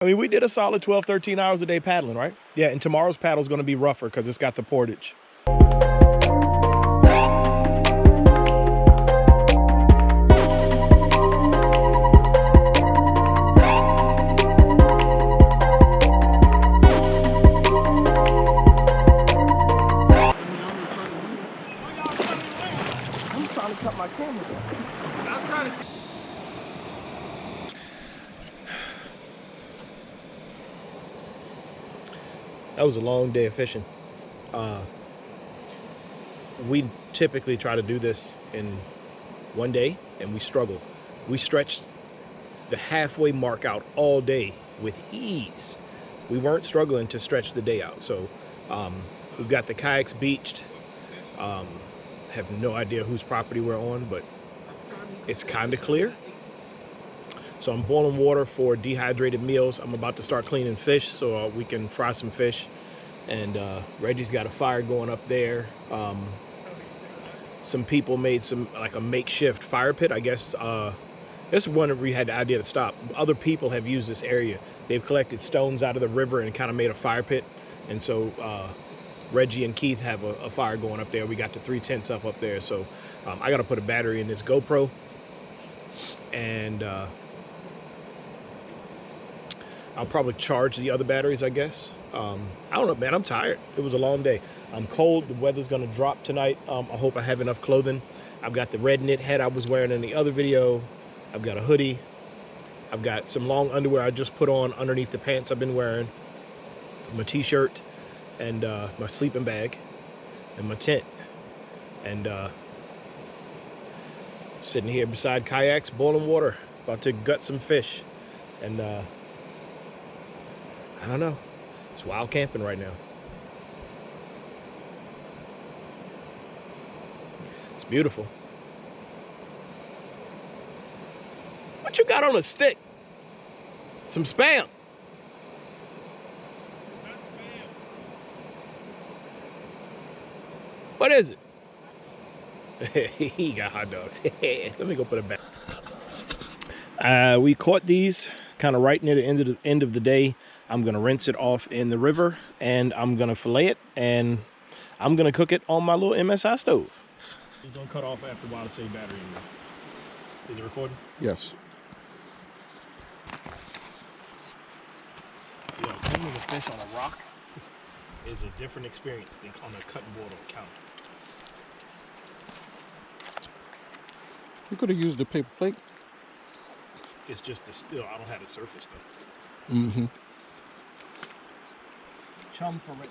I mean, we did a solid 12, 13 hours a day paddling, right? Yeah, and tomorrow's paddle is going to be rougher because it's got the portage. I'm trying to cut my camera off. I'm trying to. That was a long day of fishing. We typically try to do this in one day, and we struggle. We stretched the halfway mark out all day with ease. We weren't struggling to stretch the day out. So we've got the kayaks beached. Have no idea whose property we're on, but it's kind of clear. So I'm boiling water for dehydrated meals. I'm about to start cleaning fish so we can fry some fish. And Reggie's got a fire going up there. Some people made like a makeshift fire pit. I guess this is one that we had the idea to stop. Other people have used this area. They've collected stones out of the river and kind of made a fire pit. And so Reggie and Keith have a fire going up there. We got the 3 tents up there. So I got to put a battery in this GoPro. And I'll probably charge the other batteries, I guess. I don't know, man. I'm tired. It was a long day. I'm cold. The weather's going to drop tonight. I hope I have enough clothing. I've got the red knit hat I was wearing in the other video. I've got a hoodie. I've got some long underwear I just put on underneath the pants I've been wearing. My t-shirt and my sleeping bag and my tent. And sitting here beside kayaks, boiling water, about to gut some fish. And I don't know. It's wild camping right now. It's beautiful. What you got on a stick? Some Spam. What is it? He got hot dogs. Let me go put it back. We caught these kind of right near the end of the day. I'm gonna rinse it off in the river, and I'm gonna fillet it, and I'm gonna cook it on my little MSI stove. It's gonna cut off after a while to save battery in there. Is it recording? Yes. Yeah, cleaning the fish on a rock is a different experience than on a cutting board or a counter. You could have used the paper plate. It's just the still. I don't have the surface though. Mm-hmm. Chum for it.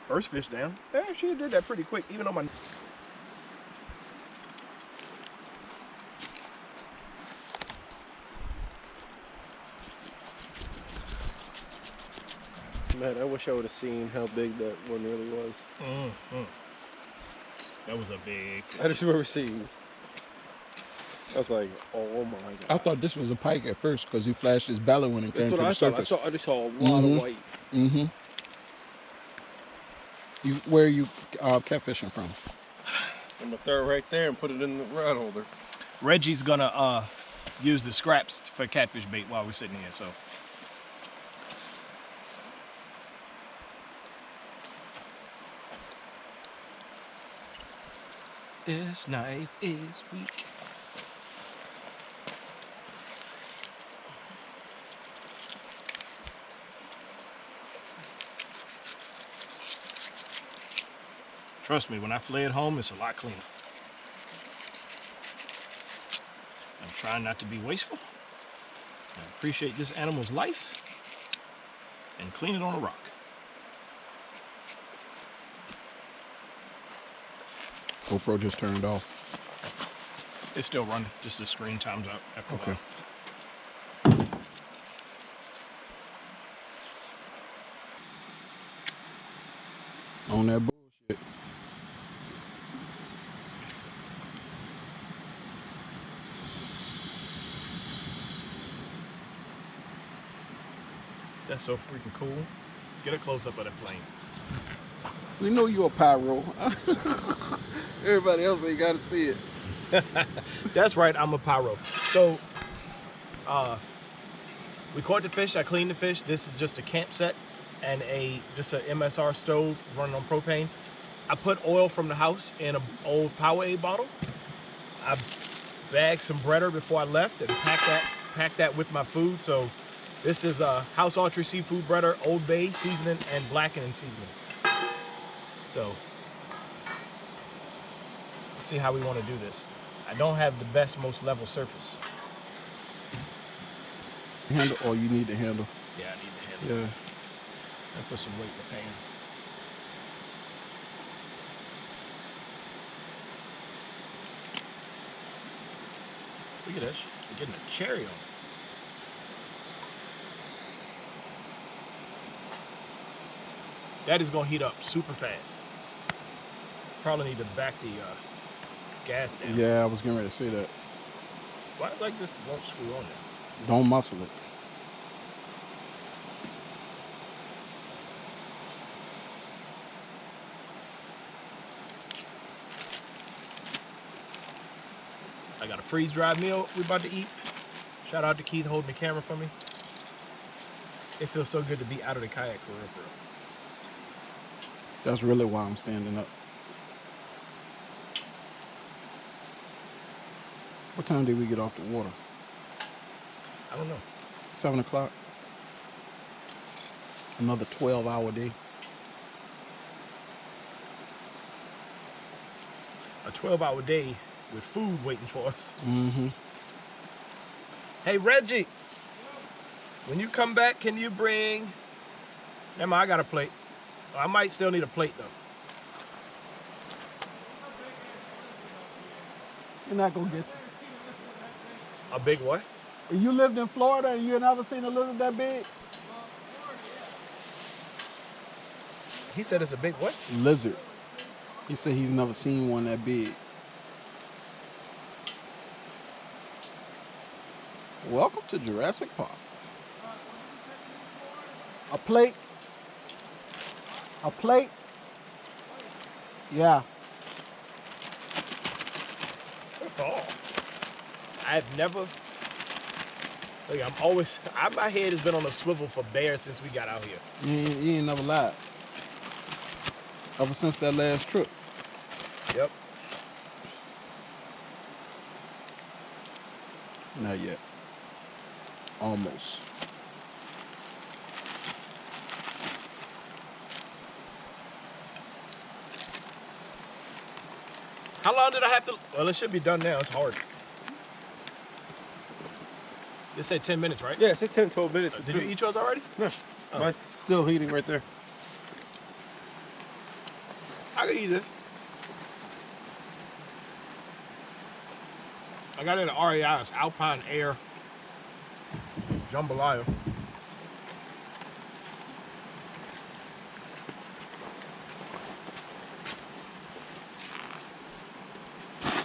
First fish down. Yeah, she did that pretty quick, even on my. Man, I wish I would have seen how big that one really was. That was a big. I just remember seeing. I was like, oh my god. I thought this was a pike at first because he flashed his belly when it came to the surface. I just saw a lot of white. Mm-hmm. Where are you catfishing from? I'm gonna throw it right there and put it in the rod holder. Reggie's gonna use the scraps for catfish bait while we're sitting here, so. This knife is weak. Trust me, when I fillet at home, it's a lot cleaner. I'm trying not to be wasteful. I appreciate this animal's life and clean it on a rock. GoPro just turned off. It's still running, just the screen times out after a while. On that bullshit. That's so freaking cool. Get a close up of that flame. We know you're a pyro. Everybody else ain't got to see it. That's right, I'm a pyro. So, We caught the fish, I cleaned the fish. This is just a camp set and just a MSR stove running on propane. I put oil from the house in an old Powerade bottle. I bagged some breader before I left and packed that with my food. So this is a House Archery seafood breader, Old Bay seasoning and blackening seasoning. So let's see how we want to do this. I don't have the best, most level surface. Handle, or you need the handle? Yeah, I need the handle. Yeah. I put some weight in the pan. Look at this. We're getting a cherry on it. That is going to heat up super fast. Probably need to back the gas down. Yeah, I was getting ready to say that. Why like this won't screw on there? Don't muscle it. I got a freeze-dried meal we're about to eat. Shout out to Keith holding the camera for me. It feels so good to be out of the kayak for real, bro. That's really why I'm standing up. What time did we get off the water? I don't know. 7 o'clock. Another 12-hour day. A 12-hour day with food waiting for us. Mm-hmm. Hey, Reggie. When you come back, can you bring... Never mind, I got a plate. I might still need a plate, though. You're not going to get A big what? You lived in Florida and you never seen a lizard that big? He said it's a big what? Lizard. He said he's never seen one that big. Welcome to Jurassic Park. A plate. A plate. Yeah. Oh. I've never... Look, my head has been on a swivel for bears since we got out here. You ain't never lied. Ever since that last trip. Yep. Not yet. Almost. How long did I have to... Well, it should be done now. It's hard. It said 10 minutes, right? Yeah, it said 10, 12 minutes. Did you eat yours already? No. Oh. Mine's still heating right there. I can eat this. I got it at REI. It's Alpine Air Jambalaya.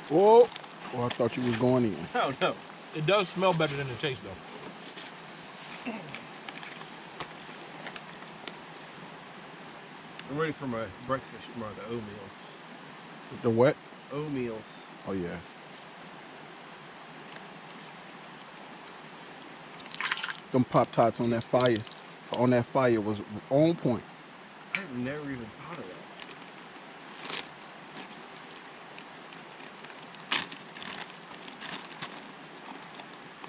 Whoa. Oh, I thought you was going in. Oh, no. It does smell better than it tastes, though. I'm ready for my breakfast tomorrow, the oatmeals. The what? Oatmeals. Oh, yeah. Them Pop-Tarts on that fire was on point. I've never even thought of that.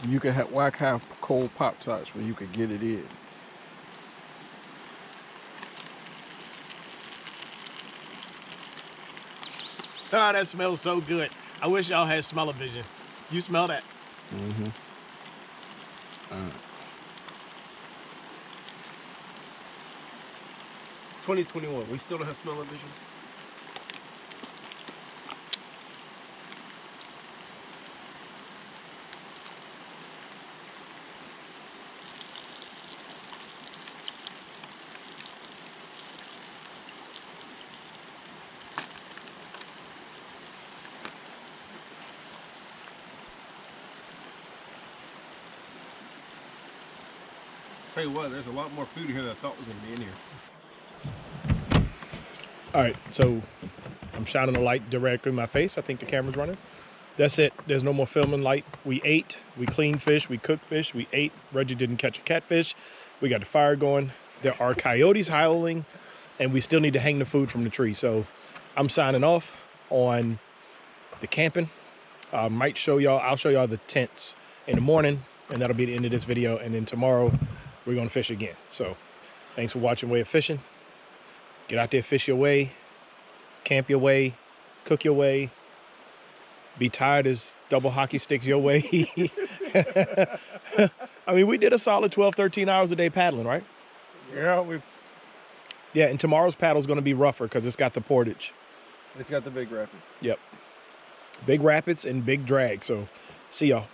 You could have, why have cold Pop-Tarts when you could get it in? Ah, that smells so good. I wish y'all had smell-o-vision. You smell that? Mm-hmm. It's 2021. We still don't have smell-o-vision. Tell you what, there's a lot more food here than I thought was going to be in here. All right, so I'm shining the light directly in my face. I think the camera's running. That's it. There's no more filming light. We ate, we cleaned fish, we cooked fish, we ate. Reggie didn't catch a catfish. We got the fire going. There are coyotes howling, and we still need to hang the food from the tree. So I'm signing off on the camping. Might show y'all, I'll show y'all the tents in the morning, and that'll be the end of this video. And then tomorrow we're gonna fish again. So thanks for watching Way of Fishing. Get out there, fish your way, camp your way, cook your way. Be tired as double hockey sticks your way. I mean, we did a solid 12, 13 hours a day paddling, right? Yeah, and tomorrow's paddle is going to be rougher because it's got the portage. It's got the big rapid. Yep. Big rapids and big drag. So, see y'all.